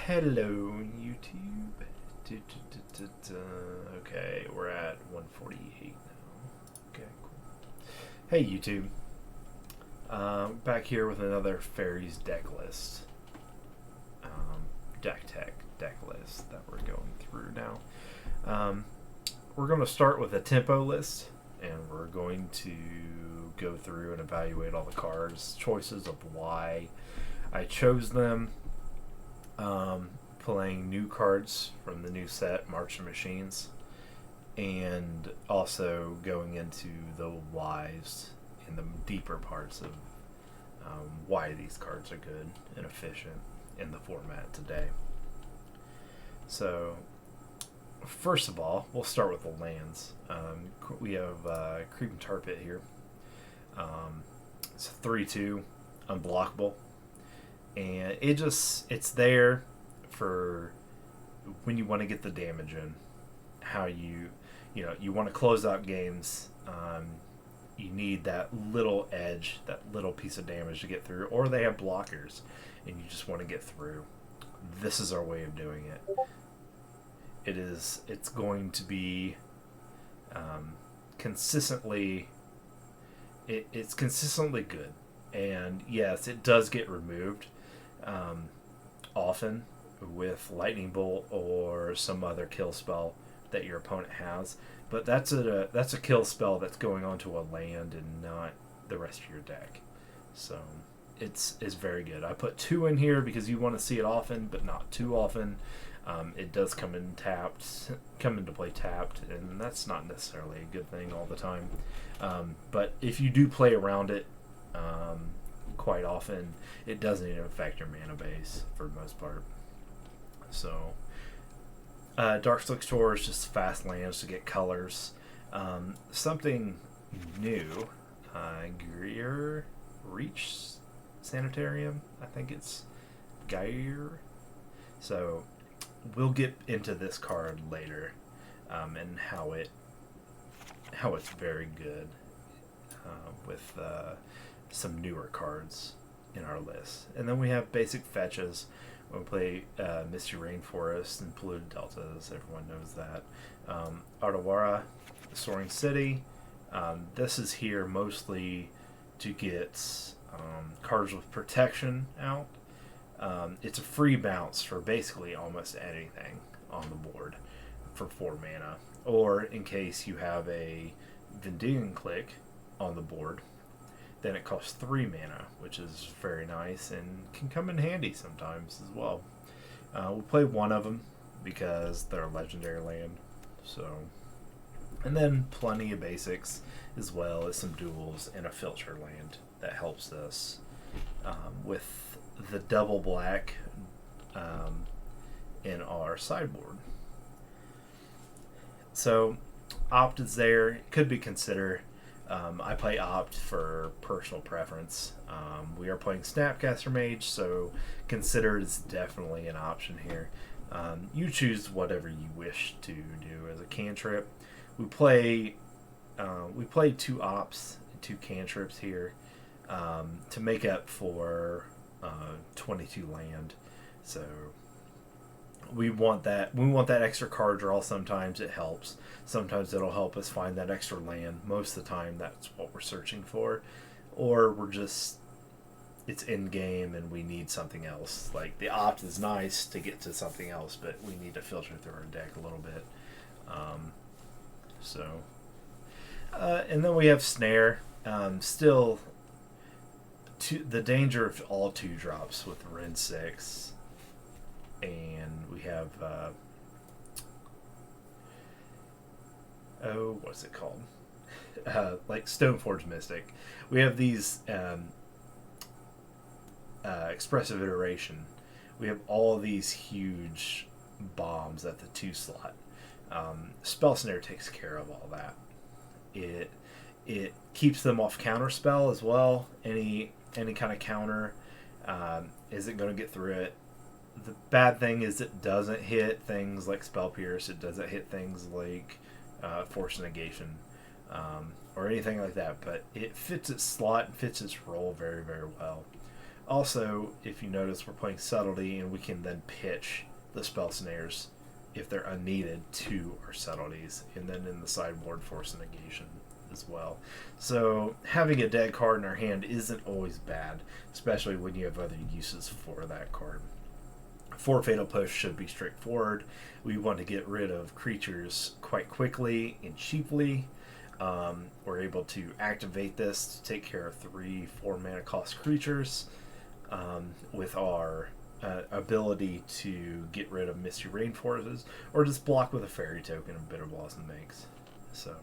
Hello, YouTube. Okay, we're at 148 now. Okay, cool. Hey, YouTube. Back here with another Faeries deck list. Decktech deck list that we're going through now. We're going to start with a tempo list, and we're going to go through and evaluate all the cards, choices of why I chose them. Playing new cards from the new set, March of Machines, and also going into the whys in the deeper parts of why these cards are good and efficient in the format today. So, first of all, we'll start with the lands. We have Creeping Tar Pit here. It's a 3/2, unblockable. And it's there for when you want to get the damage in. How you want to close out games. You need that little edge, that little piece of damage to get through. Or they have blockers, and you just want to get through. This is our way of doing it. It's going to be consistently. It's consistently good, and yes, it does get removed. Often with Lightning Bolt or some other kill spell that your opponent has, but that's a kill spell that's going onto a land and not the rest of your deck. So it's very good. I put 2 in here because you want to see it often, but not too often. It does come into play tapped, and that's not necessarily a good thing all the time. But if you do play around it quite often, it doesn't even affect your mana base for the most part. So Darkslick Shore is just fast lands to get colors. Something new, Greer Reach Sanitarium, I think it's Geir. So we'll get into this card later, and how it's very good with some newer cards in our list. And then we have basic fetches. We play Misty Rainforest and Polluted Deltas. Everyone knows that. Ardawara, Soaring City. This is here mostly to get cards with protection out. It's a free bounce for basically almost anything on the board for 4 mana. Or in case you have a Vending Click on the board, then it costs 3 mana, which is very nice and can come in handy sometimes as well. We'll play one of them because they're a legendary land. So, and then plenty of basics as well as some duels and a filter land that helps us with the double black in our sideboard. So Opt is there. It could be considered. I play Opt for personal preference. We are playing Snapcaster Mage, so Consider is definitely an option here. You choose whatever you wish to do as a cantrip. We play 2 Opts, 2 cantrips here to make up for 22 land. So we want that extra card draw. Sometimes it helps. Sometimes it'll help us find that extra land. Most of the time that's what we're searching for. Or it's in game and we need something else. Like the Opt is nice to get to something else, but we need to filter through our deck a little bit. And then we have Snare. Still the danger of all 2 drops with Ren 6. And we have what's it called? Like Stoneforge Mystic. We have these Expressive Iteration. We have all these huge bombs at the 2 slot. Spell Snare takes care of all that. It keeps them off counter spell as well. Any kind of counter isn't going to get through it. The bad thing is it doesn't hit things like Spell Pierce. It doesn't hit things like Force Negation or anything like that. But it fits its slot and fits its role very, very well. Also, if you notice, we're playing subtlety, and we can then pitch the spell snares if they're unneeded to our subtleties, and then in the sideboard force a negation as well. So having a dead card in our hand isn't always bad, especially when you have other uses for that card. For Fatal Push should be straightforward. We want to get rid of creatures quite quickly and cheaply. We're able to activate this to take care of 3-4 mana cost creatures with our ability to get rid of Misty Rainforests, or just block with a Faerie token of Bitter Blossom makes. So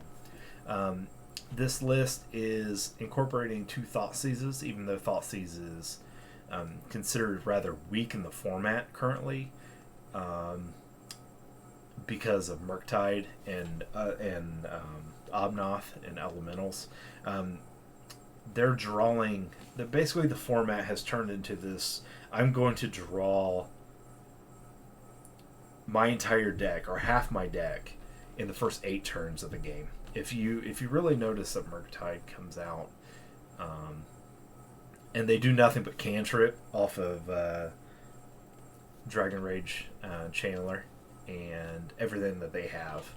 this list is incorporating 2 Thoughtseizes, even though Thoughtseizes is considered rather weak in the format currently, because of Murktide and Obnoth and Elementals. They're drawing. Basically, the format has turned into this. I'm going to draw my entire deck or half my deck in the first 8 turns of the game. If you really notice that Murktide comes out, and they do nothing but cantrip off of Dragon Rage Channeler and everything that they have,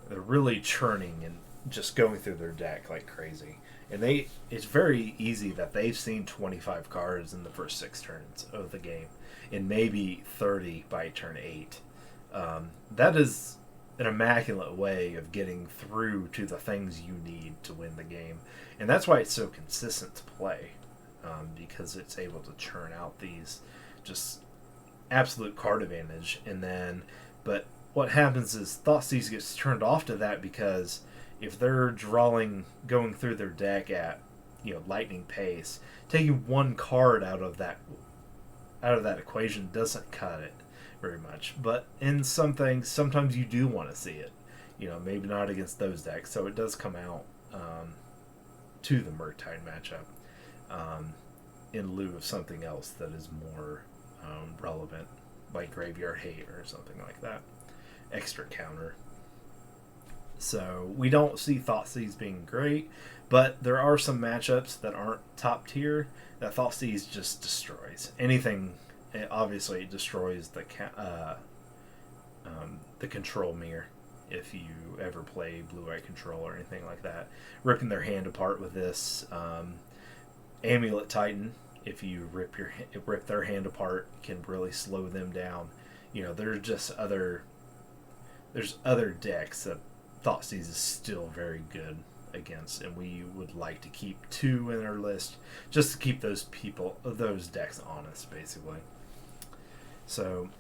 they're really churning and just going through their deck like crazy. And it's very easy that they've seen 25 cards in the first 6 turns of the game, and maybe 30 by turn 8. That is an immaculate way of getting through to the things you need to win the game. And that's why it's so consistent to play, because it's able to churn out these just absolute card advantage. And then, but what happens is Thoughtseize gets turned off to that, because if they're going through their deck at lightning pace, taking 1 card out of that equation doesn't cut it very much. But in some things, sometimes you do want to see it. Maybe not against those decks, so it does come out to the Murktide matchup in lieu of something else that is more relevant, like Graveyard Hate or something like that. Extra counter. So we don't see Thoughtseize being great, but there are some matchups that aren't top tier that Thoughtseize just destroys. Anything, obviously, it destroys the control mirror. If you ever play blue-white control or anything like that, ripping their hand apart with this. Amulet Titan, if you rip their hand apart, can really slow them down. There's other decks that Thoughtseize is still very good against, and we would like to keep 2 in our list just to keep those decks honest, basically. So,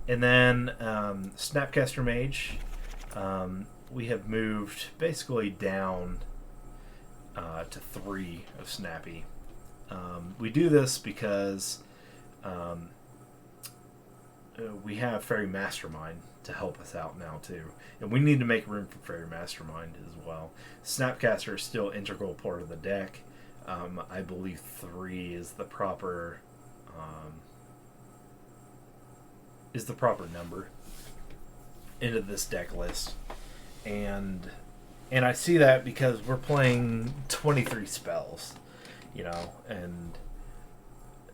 and then Snapcaster Mage, we have moved basically down to 3 of Snappy. We do this because we have Faerie Mastermind to help us out now too, and we need to make room for Faerie Mastermind as well. Snapcaster is still an integral part of the deck. I believe 3 is the proper number into this deck list, and I see that because we're playing 23 spells, and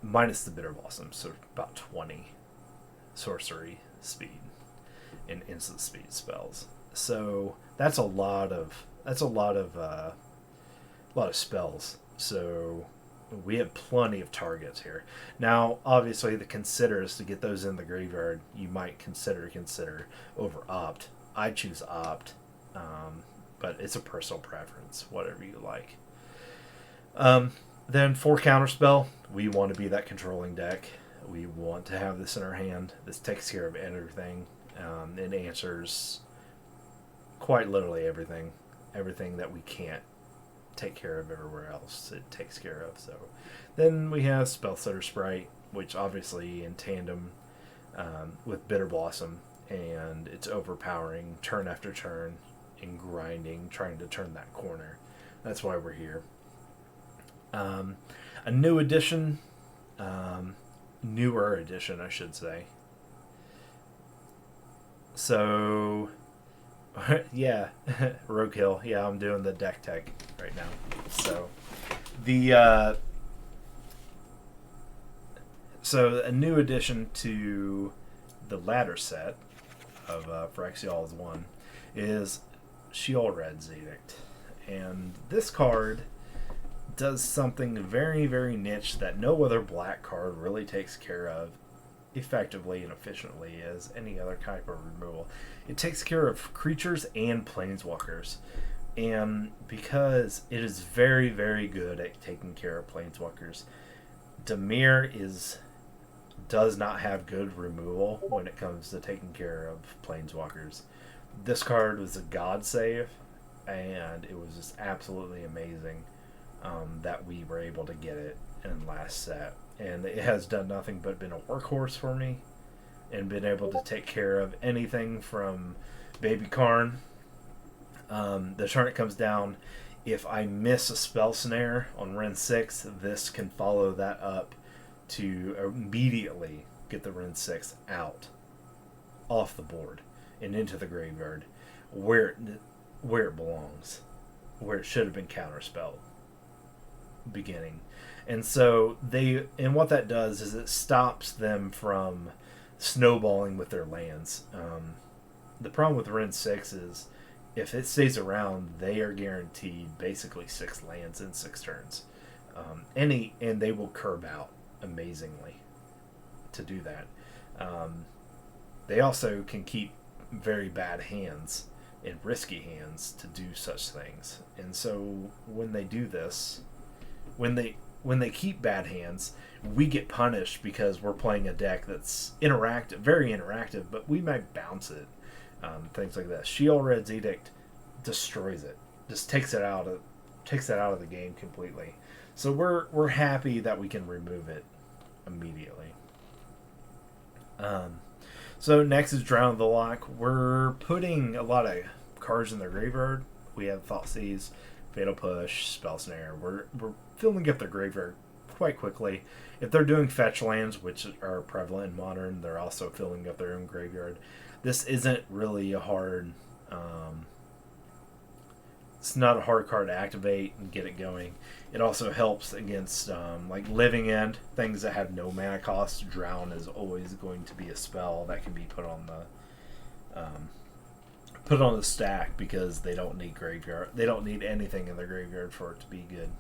minus the Bitter Blossom, so about 20 sorcery speed and instant speed spells. So that's a lot of spells. So we have plenty of targets here. Now, obviously, the considers to get those in the graveyard, you might consider over Opt. I choose Opt, but it's a personal preference, whatever you like. Then for Counterspell, we want to be that controlling deck. We want to have this in our hand. This takes care of everything. It answers quite literally everything that we can't take care of everywhere else. It takes care of. So then we have Spellsetter Sprite, which obviously in tandem with Bitter Blossom, and it's overpowering turn after turn and grinding, trying to turn that corner. That's why we're here. A new addition, newer edition, I should say. So, yeah, Roadkill. Yeah, I'm doing the Decktech right now. So, the So a new addition to the ladder set of Phyrexial's one is Sheolred's Edict. And this card does something very, very niche that no other black card really takes care of effectively and efficiently as any other type of removal. It takes care of creatures and planeswalkers. And because it is very, very good at taking care of planeswalkers, Dimir does not have good removal when it comes to taking care of planeswalkers. This card was a god save, and it was just absolutely amazing that we were able to get it in last set. And it has done nothing but been a workhorse for me and been able to take care of anything from Baby Karn. The turn it comes down, if I miss a spell snare on Ren 6, this can follow that up to immediately get the Ren 6 out, off the board, and into the graveyard, where it belongs, where it should have been counterspelled beginning. And so what that does is it stops them from snowballing with their lands. The problem with Ren 6 is if it stays around, they are guaranteed basically 6 lands in 6 turns. And they will curb out amazingly to do that. They also can keep very bad hands and risky hands to do such things. And so when they do this, when they keep bad hands, we get punished because we're playing a deck that's interactive, very interactive, but we might bounce it. Things like that. Sheolred's Edict destroys it. Just takes it out of the game completely. So we're happy that we can remove it immediately. So next is Drown the Lock. We're putting a lot of cards in the graveyard. We have Thoughtseize, Fatal Push, Spell Snare. We're filling up their graveyard quite quickly. If they're doing fetch lands, which are prevalent in Modern, they're also filling up their own graveyard. This isn't really a hard... it's not a hard card to activate and get it going. It also helps against like Living End, things that have no mana cost. Drown is always going to be a spell that can be put on the stack because they don't need graveyard. They don't need anything in their graveyard for it to be good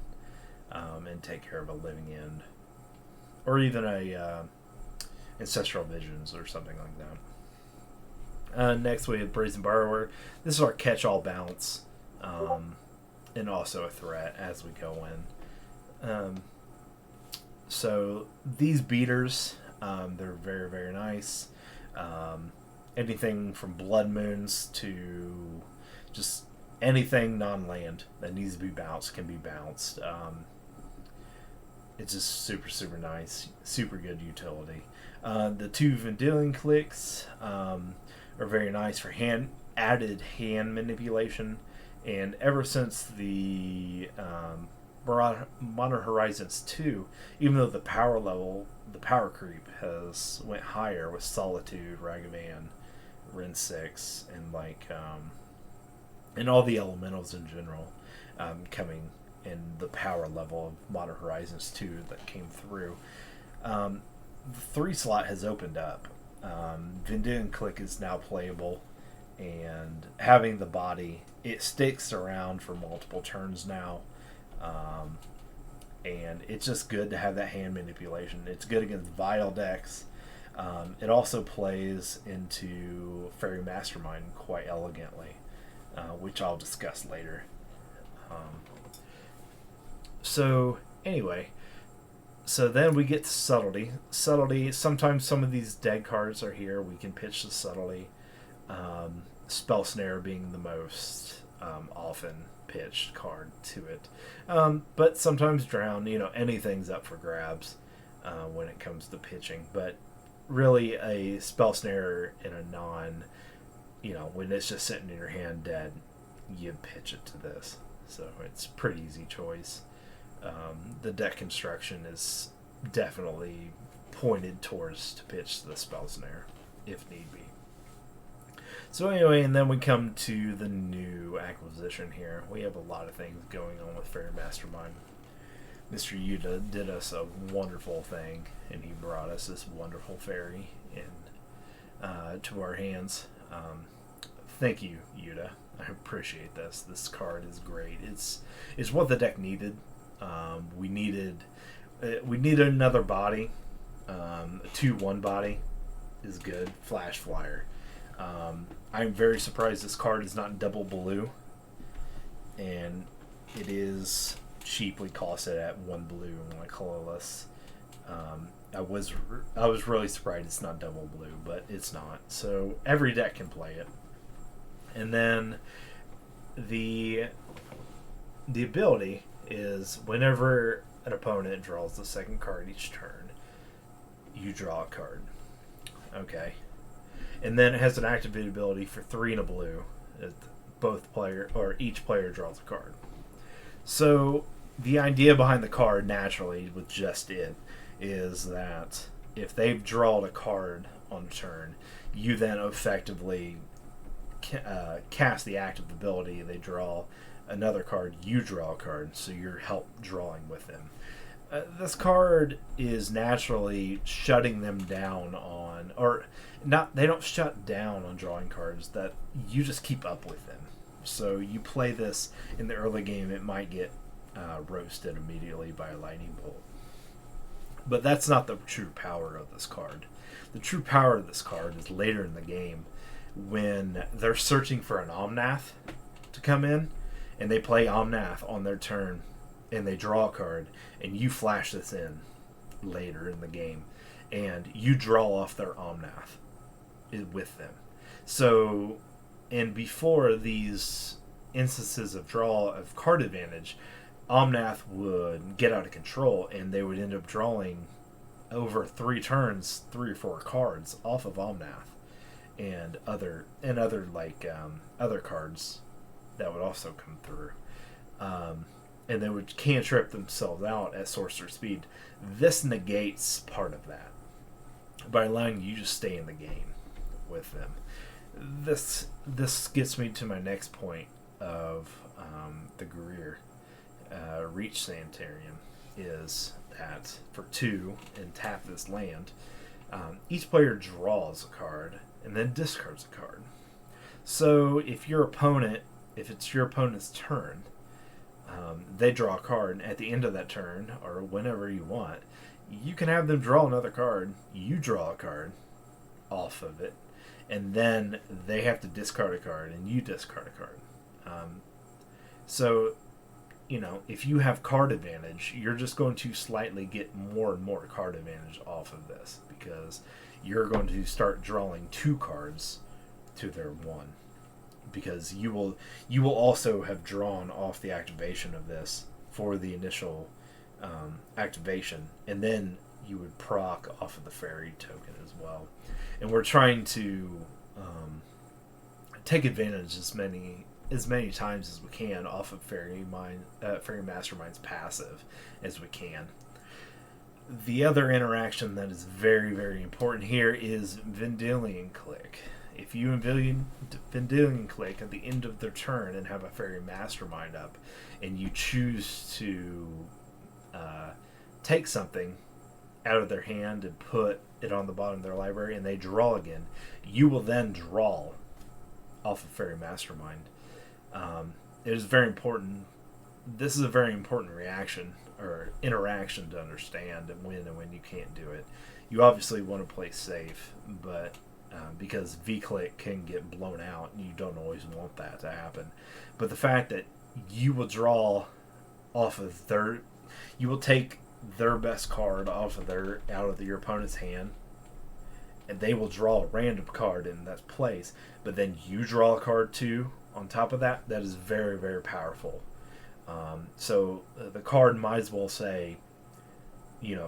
and take care of a Living End or even a Ancestral Visions or something like that. Next we have Brazen Borrower. This is our catch-all bounce. And also a threat as we go in. So these beaters, they're very, very nice. Anything from Blood Moons to just anything non-land that needs to be bounced can be bounced. It's just super, super nice. Super good utility. The 2 Vendilion clicks are very nice for added hand manipulation. And ever since the Modern Horizons 2, even though the power creep has went higher with Solitude, Ragavan, Ren 6, and all the elementals in general coming in the power level of Modern Horizons 2 that came through, the 3 slot has opened up. Vendilion Click is now playable. And having the body, it sticks around for multiple turns now. And it's just good to have that hand manipulation. It's good against Vial decks. It also plays into Faerie Mastermind quite elegantly, which I'll discuss later. So then we get to Subtlety. Subtlety, sometimes some of these dead cards are here. We can pitch the Subtlety. Spell Snare being the most often pitched card to it. But sometimes Drown, anything's up for grabs when it comes to pitching. But really a Spell Snare in a when it's just sitting in your hand dead, you pitch it to this. So it's a pretty easy choice. The deck construction is definitely pointed towards to pitch the Spell Snare if need be. So anyway, and then we come to the new acquisition here. We have a lot of things going on with Faerie Mastermind. Mr. Yuta did us a wonderful thing, and he brought us this wonderful fairy to our hands. Thank you, Yuta. I appreciate this. This card is great. It's what the deck needed. We needed another body. A 2/1 body is good. Flash Flyer. I'm very surprised this card is not double blue, and it is cheaply costed at 1 blue and 1 colorless. I was really surprised it's not double blue, but it's not. So every deck can play it. And then the ability is whenever an opponent draws the second card each turn, you draw a card. Okay. And then it has an activated ability for 3 and a blue. Each player draws a card. So the idea behind the card, naturally, with just it, is that if they've drawn a card on a turn, you then effectively cast the active ability. They draw another card, you draw a card, so you're help drawing with them. This card is naturally shutting them down on, or not, they don't shut down on drawing cards, that you just keep up with them. So you play this in the early game, it might get roasted immediately by a lightning bolt. But that's not the true power of this card. The true power of this card is later in the game when they're searching for an Omnath to come in, and they play Omnath on their turn, and they draw a card, and you flash this in later in the game, and you draw off their Omnath with them. So, and before these instances of draw of card advantage, Omnath would get out of control, and they would end up drawing over 3 turns 3 or 4 cards off of Omnath, and other cards that would also come through, and they would cantrip themselves out at sorcerer speed. This negates part of that by allowing you to stay in the game with them. This gets me to my next point of the Greer Reach Sanitarium, is that for 2 and tap this land, each player draws a card and then discards a card. So if it's your opponent's turn, they draw a card, and at the end of that turn, or whenever you want, you can have them draw another card, you draw a card off of it, and then they have to discard a card, and you discard a card. So, if you have card advantage, you're just going to slightly get more and more card advantage off of this, because you're going to start drawing 2 cards to their 1, because you will also have drawn off the activation of this for the initial activation, and then you would proc off of the Faerie token as well. And we're trying to take advantage as many times as we can off of Faerie Mastermind's passive as we can. The other interaction that is very, very important here is Vendilion Click. If you Vendilion Click at the end of their turn and have a Faerie Mastermind up, and you choose to take something out of their hand and put it on the bottom of their library, and they draw again, you will then draw off of Faerie Mastermind. It is very important. This is a very important reaction or interaction to understand, and when you can't do it. You obviously want to play safe, but because V-Click can get blown out, you don't always want that to happen. But the fact that you will draw off of you will take their best card out of your opponent's hand, and they will draw a random card in that place, but then you draw a card too on top of that. That is very, very powerful. So the card might as well say,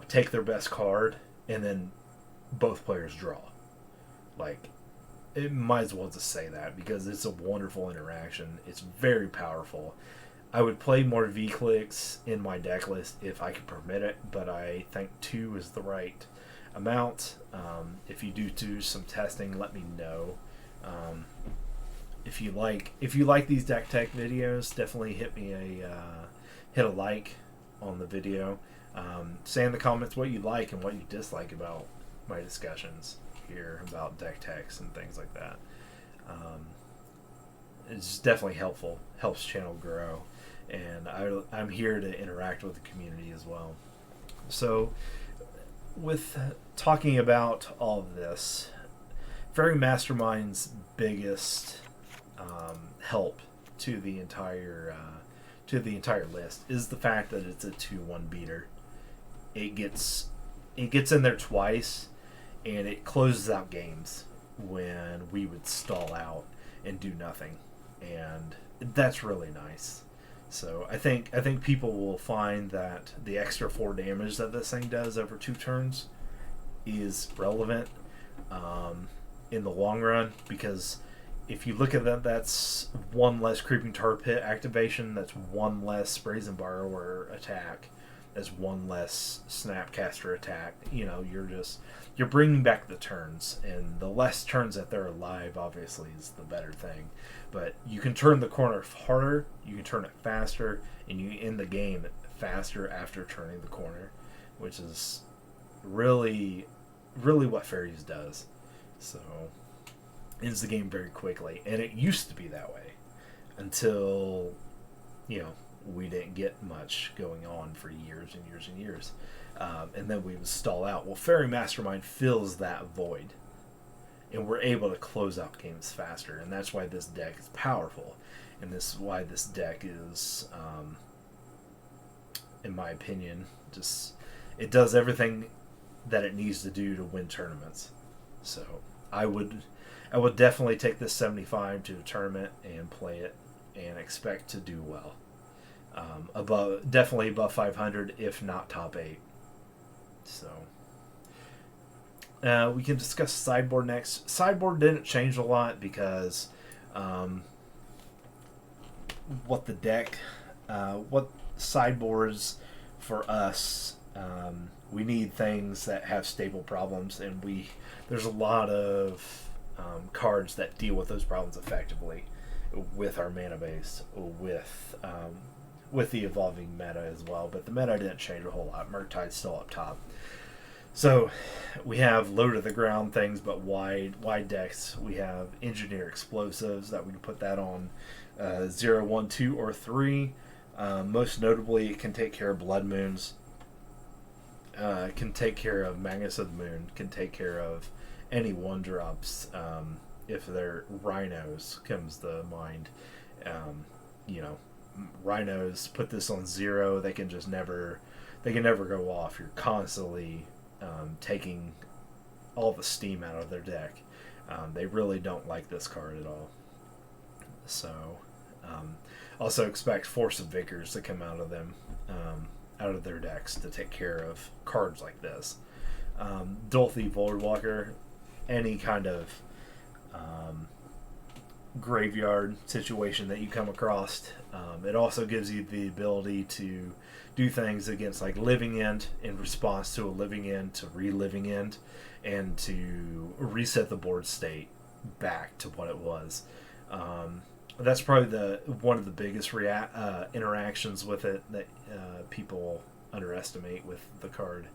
take their best card, and then both players draw. Like, it might as well just say that, because it's a wonderful interaction. It's very powerful. I would play more V-Clicks in my deck list if I could permit it, but I think 2 is the right amount. If you do some testing, let me know. If you like these Decktech videos, definitely hit a like on the video. Say in the comments what you like and what you dislike about my discussions here about deck techs and things like that. It's definitely helpful, helps channel grow, and I'm here to interact with the community as well. So with talking about all of this, Faerie Mastermind's biggest help to the entire list is the fact that it's a 2-1 beater. It gets in there twice, and it closes out games when we would stall out and do nothing, and that's really nice. So I think people will find that the extra 4 damage that this thing does over 2 turns is relevant in the long run, because if you look at that, that's 1 less Creeping Tar Pit activation, that's 1 less Brazen Borrower attack, that's 1 less Snapcaster attack. You know, you're bringing back the turns, and the less turns that they're alive, obviously, is the better thing. But you can turn the corner harder, you can turn it faster, and you end the game faster after turning the corner, which is really, really what Faeries does. So ends the game very quickly, and it used to be that way until, you know, we didn't get much going on for years and years and years, and then we would stall out. Well, Faerie Mastermind fills that void, and we're able to close out games faster, and that's why this deck is powerful, and this is why this deck is, in my opinion, just it does everything that it needs to do to win tournaments. So I would definitely take this 75 to a tournament and play it and expect to do well. Definitely above 500, if not top 8. So we can discuss Sideboard next. Sideboard didn't change a lot because what sideboards for us, we need things that have stable problems, and there's a lot of cards that deal with those problems effectively with our mana base, with the evolving meta as well. But the meta didn't change a whole lot. Morningtide's still up top. So we have low to the ground things, but wide decks. We have Engineer Explosives that we can put that on 0, 1, 2, or 3. Most notably, it can take care of Blood Moons. Can take care of Magnus of the Moon. Can take care of any 1-drops. If they're Rhinos, comes to mind. You know, Rhinos, put this on 0. They can never go off. You're constantly taking all the steam out of their deck. They really don't like this card at all. So also expect Force of Vicars to come out of them, out of their decks, to take care of cards like this. Dolthy Voidwalker, any kind of graveyard situation that you come across. It also gives you the ability to do things against like Living End in response to a Living End, to re-Living End, and to reset the board state back to what it was. That's probably one of the biggest interactions with it that people underestimate with the card.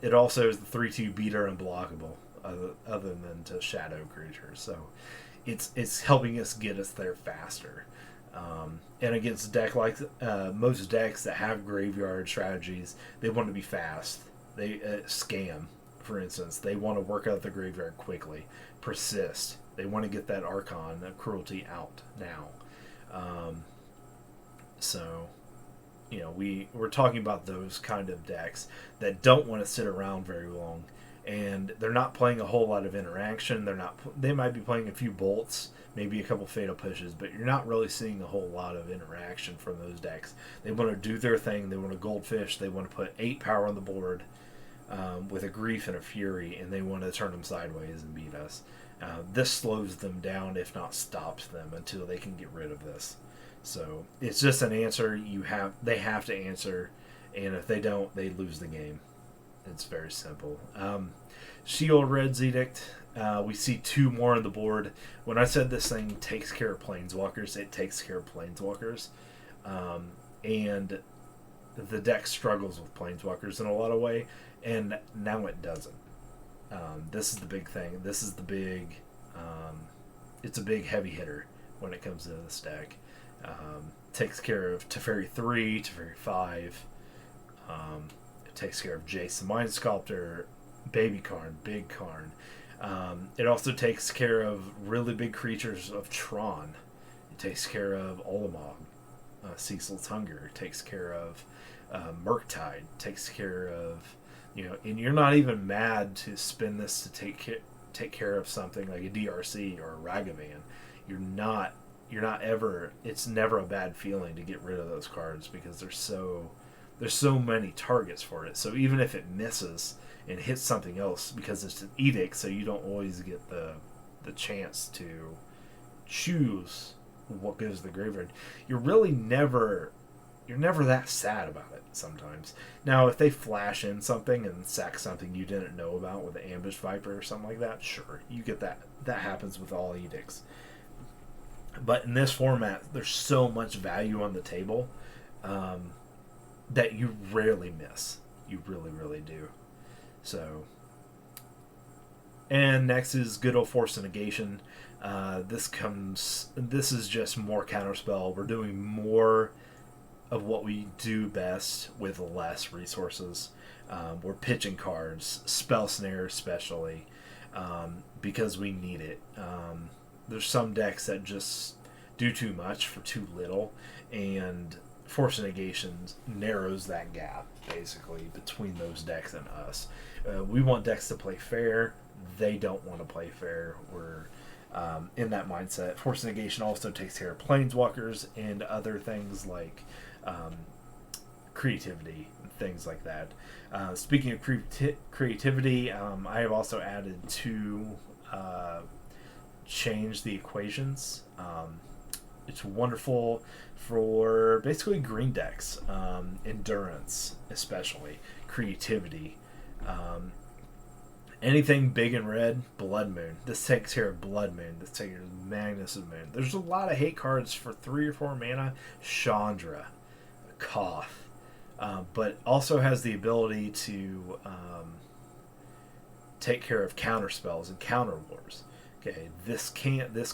It also is the 3/2 beater unblockable, other than to shadow creatures. So it's helping us get us there faster. And against a deck like most decks that have graveyard strategies, they want to be fast. They scam, for instance. They want to work out the graveyard quickly. Persist. They want to get that Archon of Cruelty out now. So, you know, we're talking about those kind of decks that don't want to sit around very long, and they're not playing a whole lot of interaction. They might be playing a few bolts, maybe a couple fatal pushes, but you're not really seeing a whole lot of interaction from those decks. They want to do their thing. They want to goldfish. They want to put 8 power on the board with a Grief and a Fury, and they want to turn them sideways and beat us. This slows them down, if not stops them, until they can get rid of this. So it's just an answer they have to answer, and if they don't, they lose the game. It's very simple. Shield Red's Edict. We see 2 more on the board. When I said this thing takes care of Planeswalkers, it takes care of Planeswalkers. And the deck struggles with planeswalkers in a lot of way, and now it doesn't. This is the big thing. This is the big. It's a big heavy hitter when it comes to this deck. Takes care of Teferi 3, Teferi 5. It takes care of Jace the Mind Sculptor, Baby Karn, Big Karn. It also takes care of really big creatures of Tron. It takes care of Olimog, Cecil's Hunger. It takes care of Murktide. Takes care of, and you're not even mad to spend this to take care of something like a DRC or a Ragavan. You're not ever. It's never a bad feeling to get rid of those cards because there's so many targets for it. So even if it misses and hits something else, because it's an edict, so you don't always get the chance to choose what goes to the graveyard. You're never that sad about it sometimes. Now, if they flash in something and sack something you didn't know about with an Ambush Viper or something like that, sure, you get that. That happens with all edicts. But in this format, there's so much value on the table that you rarely miss. You really, really do. So, and next is good old Force of Negation. This is just more counterspell. We're doing more of what we do best with less resources. We're pitching cards, Spell Snare especially, because we need it. There's some decks that just do too much for too little, and Force of Negation narrows that gap, basically, between those decks and us. We want decks to play fair. They don't want to play fair. We're in that mindset. Force of Negation also takes care of Planeswalkers and other things like creativity and things like that. Speaking of creativity, I have also added two change the equations. It's wonderful for basically green decks, endurance especially, creativity, anything big and red. Blood Moon. This takes care of Blood Moon. This takes care of Magnus of Moon. There's a lot of hate cards for 3 or 4 mana. Chandra, Koth, but also has the ability to take care of counter spells and counter wars. Okay, this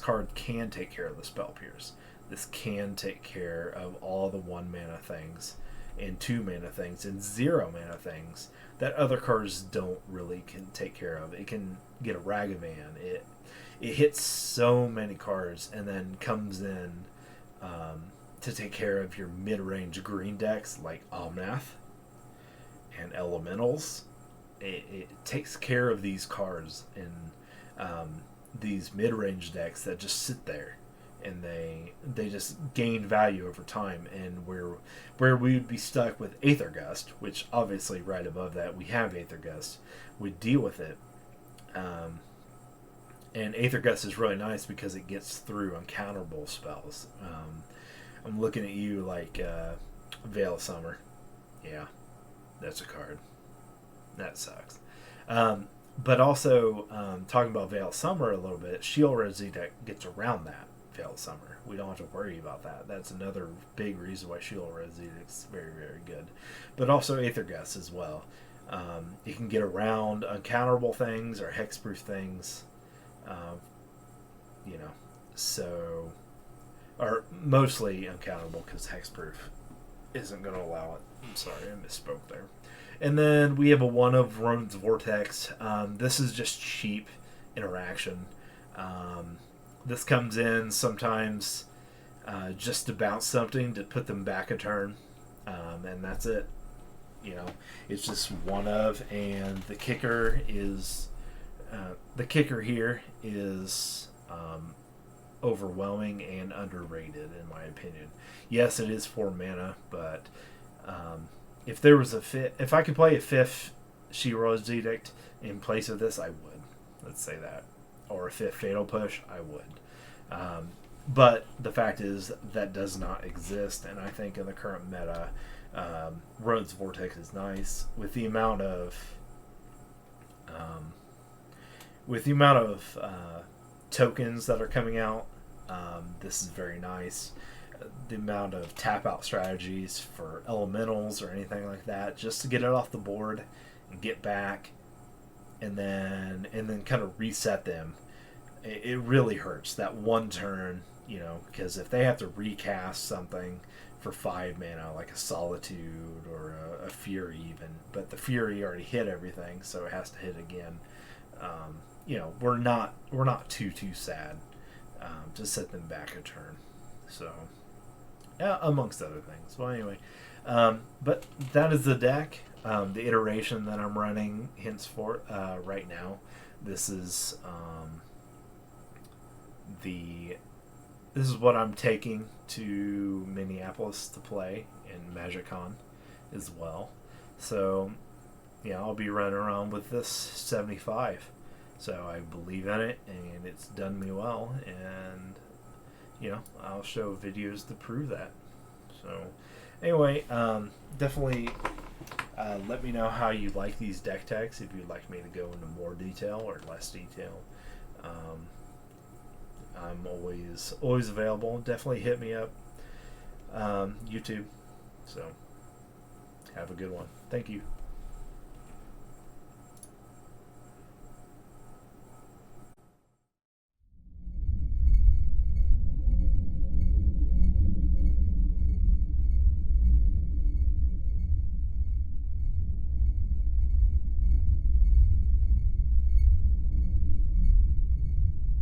card can take care of the Spell Pierce. This can take care of all the 1 mana things and 2 mana things and 0 mana things that other cards don't really can take care of. It can get a Ragavan. It hits so many cards and then comes in to take care of your mid-range green decks like Omnath and Elementals. It takes care of these cards in these mid-range decks that just sit there and they just gain value over time, and where we would be stuck with Aether Gust, which obviously right above that we have Aether Gust, we deal with it, and Aether Gust is really nice because it gets through uncounterable spells. I'm looking at you like Veil of Summer. Yeah, that's a card that sucks. But also, talking about Veil of Summer a little bit, Shield Red Deck gets around that Veil of Summer. We don't have to worry about that. That's another big reason why Shield Red Deck is very, very good. But also Aether Gust as well. You can get around uncounterable things or hexproof things. So, or mostly uncounterable because hexproof isn't going to allow it. I'm sorry, I misspoke there. And then we have a 1 of Roman's Vortex. This is just cheap interaction. This comes in sometimes just to bounce something to put them back a turn, and that's it. It's just 1 of, and the kicker here is overwhelming and underrated in my opinion. Yes, it is 4 mana, but if there was if I could play a 5th She-Ra's Edict in place of this, I would. Let's say that. Or a 5th Fatal Push, I would. But the fact is that does not exist, and I think in the current meta, Road's Vortex is nice with the amount of tokens that are coming out. This is very nice. the amount of tap out strategies for elementals or anything like that, just to get it off the board and get back, and then kind of reset them. It really hurts that one turn, you know, because if they have to recast something for 5 mana, like a Solitude or a Fury even, but the Fury already hit everything, so it has to hit again. You know, we're not too sad to set them back a turn. So, yeah, amongst other things. Well, anyway, but that is the deck, the iteration that I'm running henceforth right now. This is this is what I'm taking to Minneapolis to play in MagicCon as well. So, yeah, I'll be running around with this 75. So I believe in it, and it's done me well, and you know, I'll show videos to prove that. So, anyway, definitely let me know how you like these deck techs, if you'd like me to go into more detail or less detail. I'm always available. Definitely hit me up, YouTube. So, have a good one. Thank you.